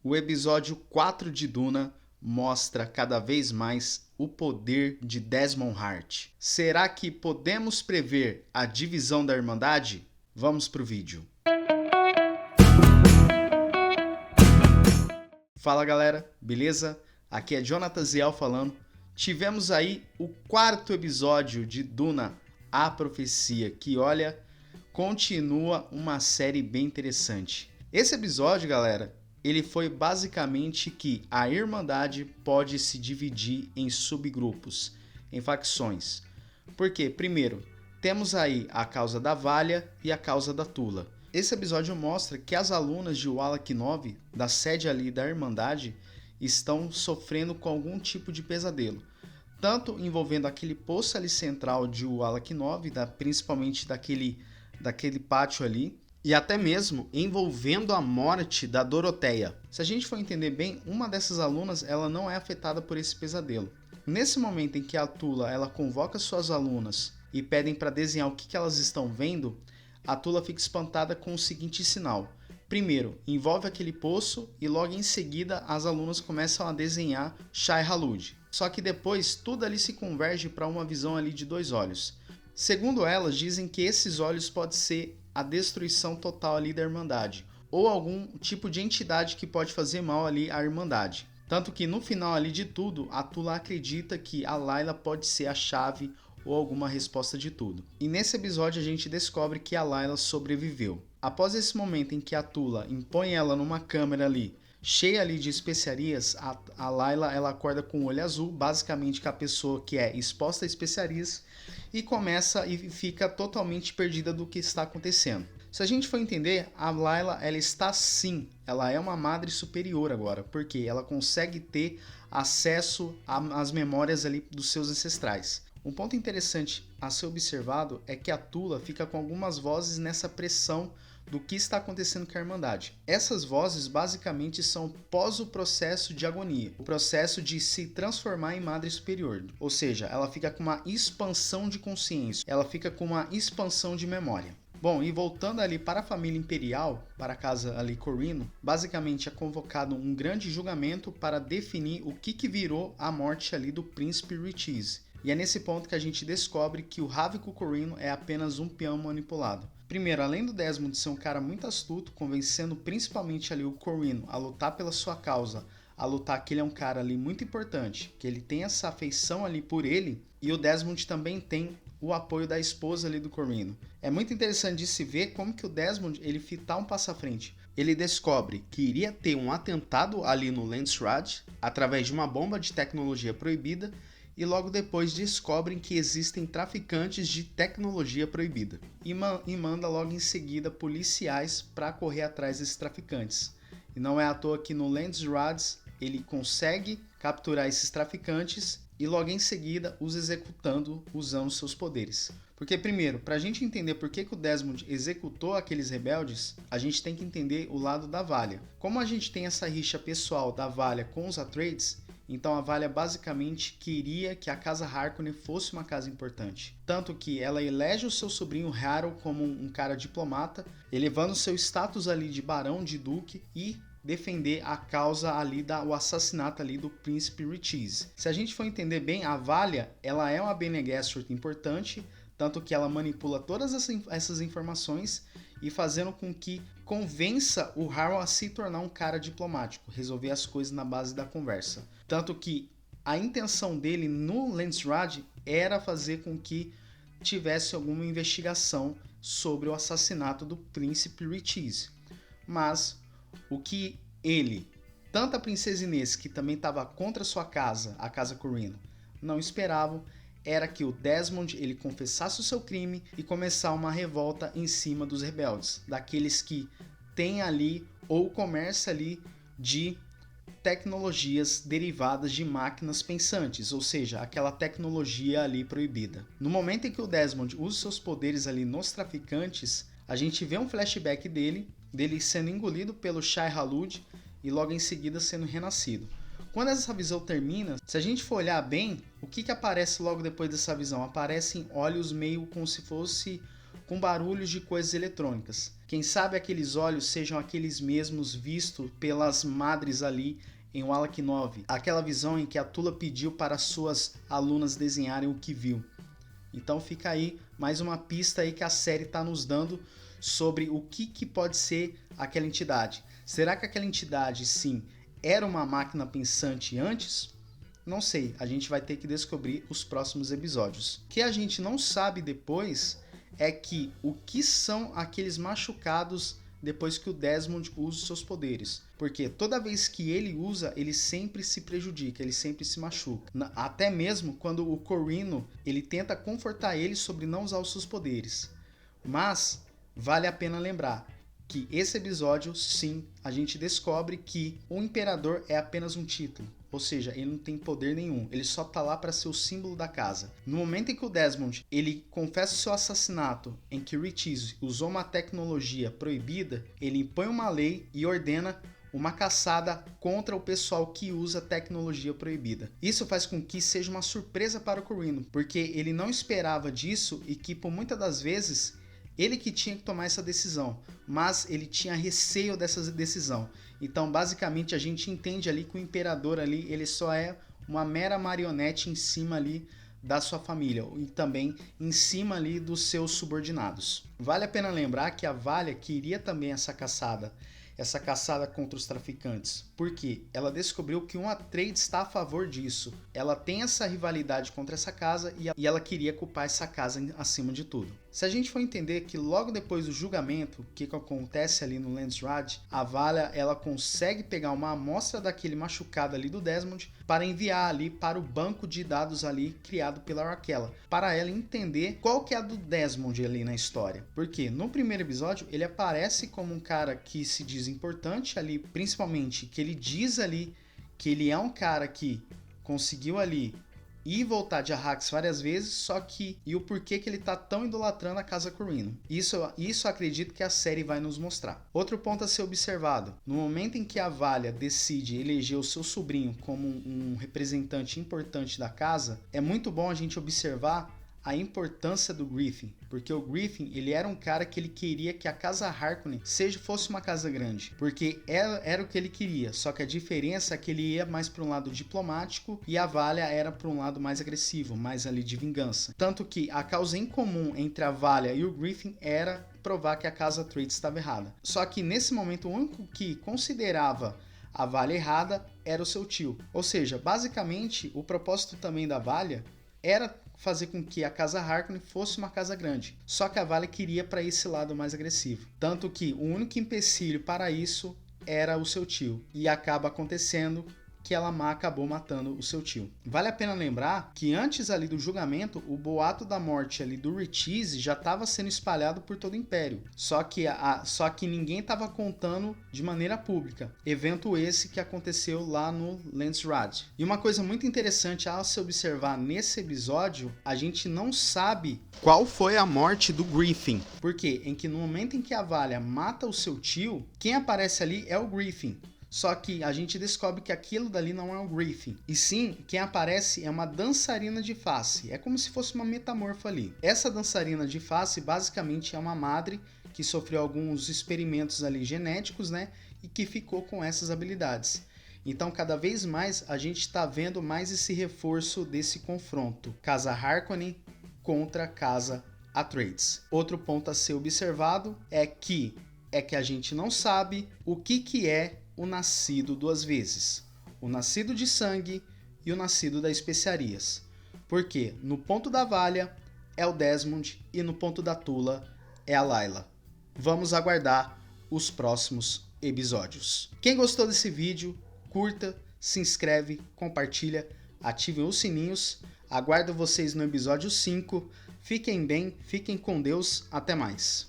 O episódio 4 de Duna mostra cada vez mais o poder de Desmond Hart. Será que podemos prever a divisão da Irmandade? Vamos pro vídeo. Fala galera, beleza? Aqui é Jonathan Ziel falando. Tivemos aí o 4º episódio de Duna, A Profecia, que olha, continua uma série bem interessante. Esse episódio, galera, ele foi basicamente que a Irmandade pode se dividir em subgrupos, em facções. Porque, primeiro, temos aí a causa da Valia e a causa da Tula. Esse episódio mostra que as alunas de Wallach 9, da sede ali da Irmandade, estão sofrendo com algum tipo de pesadelo. Tanto envolvendo aquele poço ali central de Wallach 9, principalmente daquele pátio ali, e até mesmo envolvendo a morte da Doroteia. Se a gente for entender bem, uma dessas alunas ela não é afetada por esse pesadelo. Nesse momento em que a Tula ela convoca suas alunas e pedem para desenhar o que elas estão vendo, a Tula fica espantada com o seguinte sinal. Primeiro, envolve aquele poço e logo em seguida as alunas começam a desenhar Shai-Hulud. Só que depois tudo ali se converge para uma visão ali de 2 olhos. Segundo elas, dizem que esses olhos podem ser a destruição total ali da Irmandade, ou algum tipo de entidade que pode fazer mal ali à Irmandade. Tanto que no final ali de tudo, a Tula acredita que a Layla pode ser a chave ou alguma resposta de tudo. E nesse episódio a gente descobre que a Layla sobreviveu. Após esse momento em que a Tula impõe ela numa câmera ali, cheia ali de especiarias, a Layla ela acorda com o olho azul, basicamente que a pessoa que é exposta a especiarias, e começa e fica totalmente perdida do que está acontecendo. Se a gente for entender, a Layla ela está sim, ela é uma madre superior agora, porque ela consegue ter acesso às memórias ali dos seus ancestrais. Um ponto interessante a ser observado é que a Tula fica com algumas vozes nessa pressão do que está acontecendo com a Irmandade. Essas vozes basicamente são pós o processo de agonia, o processo de se transformar em Madre Superior. Ou seja, ela fica com uma expansão de consciência, ela fica com uma expansão de memória. Bom, e voltando ali para a família imperial, para a casa ali Corrino, basicamente é convocado um grande julgamento para definir o que virou a morte ali do príncipe Richiz. E é nesse ponto que a gente descobre que o Ravico Corrino é apenas um peão manipulado. Primeiro, além do Desmond ser um cara muito astuto, convencendo principalmente ali o Corrino a lutar pela sua causa, a lutar que ele é um cara ali muito importante, que ele tem essa afeição ali por ele, e o Desmond também tem o apoio da esposa ali do Corrino. É muito interessante de se ver como que o Desmond ele tá um passo à frente. Ele descobre que iria ter um atentado ali no Landsraad através de uma bomba de tecnologia proibida, e logo depois descobrem que existem traficantes de tecnologia proibida. E manda logo em seguida policiais para correr atrás desses traficantes. E não é à toa que no Landsraad ele consegue capturar esses traficantes e logo em seguida os executando usando seus poderes. Porque primeiro, para a gente entender por que o Desmond executou aqueles rebeldes, a gente tem que entender o lado da Valia. Como a gente tem essa rixa pessoal da Valia com os Atreides, então a Valia basicamente queria que a casa Harkonnen fosse uma casa importante. Tanto que ela elege o seu sobrinho Harold como um cara diplomata, elevando seu status ali de barão, de duque e defender a causa ali o assassinato ali do príncipe Richiz. Se a gente for entender bem, a Valia ela é uma Bene Gesserit importante, tanto que ela manipula todas essas informações e fazendo com que convença o Harold a se tornar um cara diplomático, resolver as coisas na base da conversa. Tanto que a intenção dele no Landsraad era fazer com que tivesse alguma investigação sobre o assassinato do príncipe Richiz. Mas o que ele, tanto a princesa Inês, que também estava contra sua casa, a casa Corrino, não esperavam, era que o Desmond ele confessasse o seu crime e começar uma revolta em cima dos rebeldes, daqueles que têm ali ou comércio ali de tecnologias derivadas de máquinas pensantes, ou seja, aquela tecnologia ali proibida. No momento em que o Desmond usa seus poderes ali nos traficantes, a gente vê um flashback dele sendo engolido pelo Shai-Hulud e logo em seguida sendo renascido. Quando essa visão termina, se a gente for olhar bem, o que aparece logo depois dessa visão? Aparecem olhos meio como se fosse com barulhos de coisas eletrônicas. Quem sabe aqueles olhos sejam aqueles mesmos vistos pelas madres ali em Wallach 9, aquela visão em que a Tula pediu para suas alunas desenharem o que viu. Então fica aí mais uma pista aí que a série está nos dando sobre o que pode ser aquela entidade. Será que aquela entidade, sim, era uma máquina pensante antes? Não sei, a gente vai ter que descobrir os próximos episódios. O que a gente não sabe depois é que o que são aqueles machucados depois que o Desmond usa os seus poderes. Porque toda vez que ele usa, ele sempre se prejudica, ele sempre se machuca. Até mesmo quando o Corrino ele tenta confortar ele sobre não usar os seus poderes. Mas vale a pena lembrar que esse episódio, sim, a gente descobre que o Imperador é apenas um título. Ou seja, ele não tem poder nenhum, ele só tá lá para ser o símbolo da casa. No momento em que o Desmond ele confessa o seu assassinato, em que Richeese usou uma tecnologia proibida, ele impõe uma lei e ordena uma caçada contra o pessoal que usa tecnologia proibida. Isso faz com que seja uma surpresa para o Corrino, porque ele não esperava disso e que por muitas das vezes ele que tinha que tomar essa decisão, mas ele tinha receio dessa decisão. Então, basicamente, a gente entende ali que o Imperador ali, ele só é uma mera marionete em cima ali da sua família e também em cima ali dos seus subordinados. Vale a pena lembrar que a Valia queria também essa caçada contra os traficantes, porque ela descobriu que um Atreides está a favor disso. Ela tem essa rivalidade contra essa casa e ela queria culpar essa casa acima de tudo. Se a gente for entender que logo depois do julgamento, o que acontece ali no Landsraad, a Valia ela consegue pegar uma amostra daquele machucado ali do Desmond para enviar ali para o banco de dados ali criado pela Raquel, para ela entender qual que é a do Desmond ali na história. Porque no primeiro episódio ele aparece como um cara que se diz importante ali, principalmente que ele diz ali que ele é um cara que conseguiu ali e voltar de Arrakis várias vezes, só que e o porquê que ele tá tão idolatrando a casa Corrino. Isso acredito que a série vai nos mostrar. Outro ponto a ser observado, no momento em que a Valia decide eleger o seu sobrinho como um representante importante da casa, é muito bom a gente observar a importância do Griffin, porque o Griffin ele era um cara que ele queria que a casa Harkonnen fosse uma casa grande, porque era o que ele queria, só que a diferença é que ele ia mais para um lado diplomático e a Valia era para um lado mais agressivo, mais ali de vingança. Tanto que a causa em comum entre a Valia e o Griffin era provar que a casa Atreides estava errada. Só que nesse momento o único que considerava a Valia errada era o seu tio. Ou seja, basicamente o propósito também da Valia era fazer com que a casa Harkonnen fosse uma casa grande. Só que a Valia queria para esse lado mais agressivo. Tanto que o único empecilho para isso era o seu tio. E acaba acontecendo que ela acabou matando o seu tio. Vale a pena lembrar que antes ali do julgamento, o boato da morte ali do Richeese já estava sendo espalhado por todo o Império. Só que ninguém estava contando de maneira pública. Evento esse que aconteceu lá no Landsraad. E uma coisa muito interessante a se observar nesse episódio, a gente não sabe qual foi a morte do Griffin. Porque em que no momento em que a Valia mata o seu tio, quem aparece ali é o Griffin. Só que a gente descobre que aquilo dali não é o Griffin. E sim, quem aparece é uma dançarina de face. É como se fosse uma metamorfa ali. Essa dançarina de face basicamente é uma madre que sofreu alguns experimentos ali genéticos, né? E que ficou com essas habilidades. Então, cada vez mais a gente está vendo mais esse reforço desse confronto. Casa Harkonnen contra Casa Atreides. Outro ponto a ser observado é que a gente não sabe o que é o nascido duas vezes, o nascido de sangue e o nascido das especiarias, porque no ponto da Valia é o Desmond e no ponto da Tula é a Layla. Vamos aguardar os próximos episódios. Quem gostou desse vídeo, curta, se inscreve, compartilha, ativem os sininhos, aguardo vocês no episódio 5, fiquem bem, fiquem com Deus, até mais.